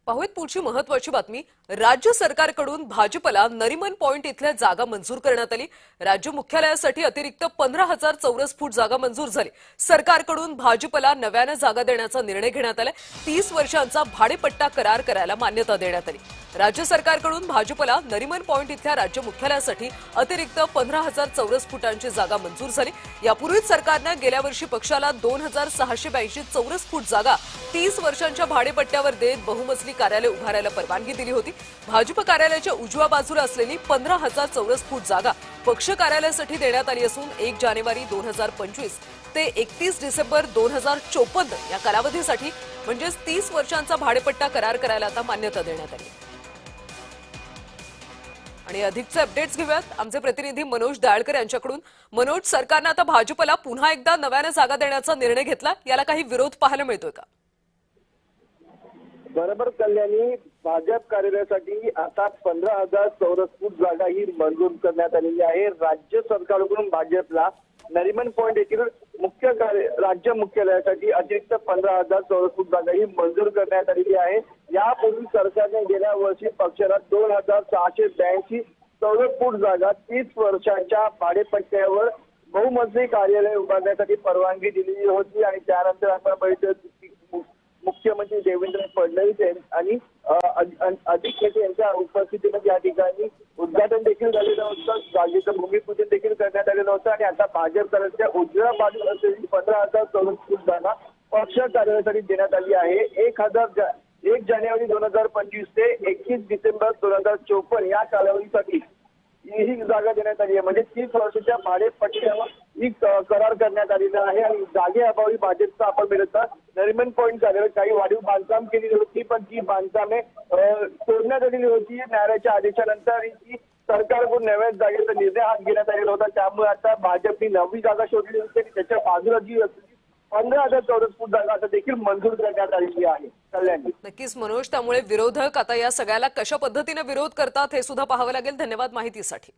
पाहूयात पुढची महत्त्वाची बातमी। राज्य सरकारकडून भाजपला नरिमन पॉइंट इथल्या जागा मंजूर करण्यात आली। राज्य मुख्यालयासाठी अतिरिक्त 15,000 चौरस फूट जागा मंजूर झाली। सरकारकडून भाजपला नव्याने जागा देण्याचा निर्णय घेण्यात आला। 30 वर्षांचा भाडेपट्टा करार करायला मान्यता देण्यात आली। राज्य सरकारकडून भाजपला नरिमन पॉइंट इथल्या राज्य मुख्यालयासाठी अतिरिक्त 15,000 चौरस फुटांची जागा मंजूर झाली। यापूर्वीच सरकारने गेल्या वर्षी पक्षाला 2,682 चौरस फूट जागा 30 वर्षांच्या भाडेपट्ट्यावर देत बहुमजली कार्यालय उभारायला परवानगी दिली होती। भाजप कार्यालयाच्या उजव्या बाजूला असलेली 15,000 चौरस फूट जागा पक्ष कार्यालयासाठी देण्यात आली असून 1 जानेवारी 2025 ते 31 डिसेंबर 2054 या कालावधीसाठी म्हणजे 30 वर्षांचा भाडेपट्टा करार करायला आता मान्यता देण्यात आली। आणि अधिकचे अपडेट्स घेऊयात आमचे प्रतिनिधी मनोज दाळकर यांच्याकडून। मनोज, सरकारने आता भाजपला पुन्हा एकदा नव्याने जागा देण्याचा निर्णय घेतला, याला काही विरोध पाहायला मिळतोय का? बरोबर कल्याणी, भाजप कार्यालयासाठी आता 15,000 चौरस फूट जागा ही मंजूर करण्यात आलेली आहे। राज्य सरकारकडून भाजपला नरिमन पॉइंट येथील राज्य मुख्यालयासाठी अतिरिक्त 15,000 चौरस फूट जागा ही मंजूर करण्यात आलेली आहे। यापूर्वी सरकारने गेल्या वर्षी पक्षाला 2,682 चौरस फूट जागा 30 वर्षांच्या भाडेपट्ट्यावर बहुमजली कार्यालय उभारण्यासाठी परवानगी दिलेली होती। आणि त्यानंतर आपण बघितलं मुख्यमंत्री देवेंद्र फडणवीस आणि अधिक नेते यांच्या उपस्थितीमध्ये या ठिकाणी उद्घाटन देखील झालेलं होतं, जागेचं भूमिपूजन देखील करण्यात आलेलं होतं। आणि आता भाजप कार्यालयाच्या उजव्या बाजूला असलेली 15,000 चौरस फूट जागा पक्ष कार्यालयासाठी देण्यात आली आहे। 1 जानेवारी 2025 ते 31 डिसेंबर 2054 या कालावधीसाठी ही जागा देण्यात आली आहे। म्हणजे 30 वर्षाच्या भाडेपट्ट्यावर ही करार करण्यात आलेला आहे। आणि जागेअभावी भाजपचा आपण मिळत नरिमन पॉइंट कार्यालय काही वाढीव बांधकाम केलेली होती, पण ती बांधकामे तोडण्यात आलेली होती। न्यायालयाच्या आदेशानंतर ती सरकारकडून नव्या जागेचा निर्णय हाती घेण्यात आलेला होता। त्यामुळे आता भाजपने नवी जागा शोधली होती आणि त्याच्या बाजूला जी 15,000 चौरस फूट जागा आता देखील मंजूर करण्यात आलेली आहे। कल्याणी, नक्कीच मनोज, त्यामुळे विरोधक आता या सगळ्याला कशा पद्धतीने विरोध करतात हे सुद्धा पाहावं लागेल। धन्यवाद माहितीसाठी।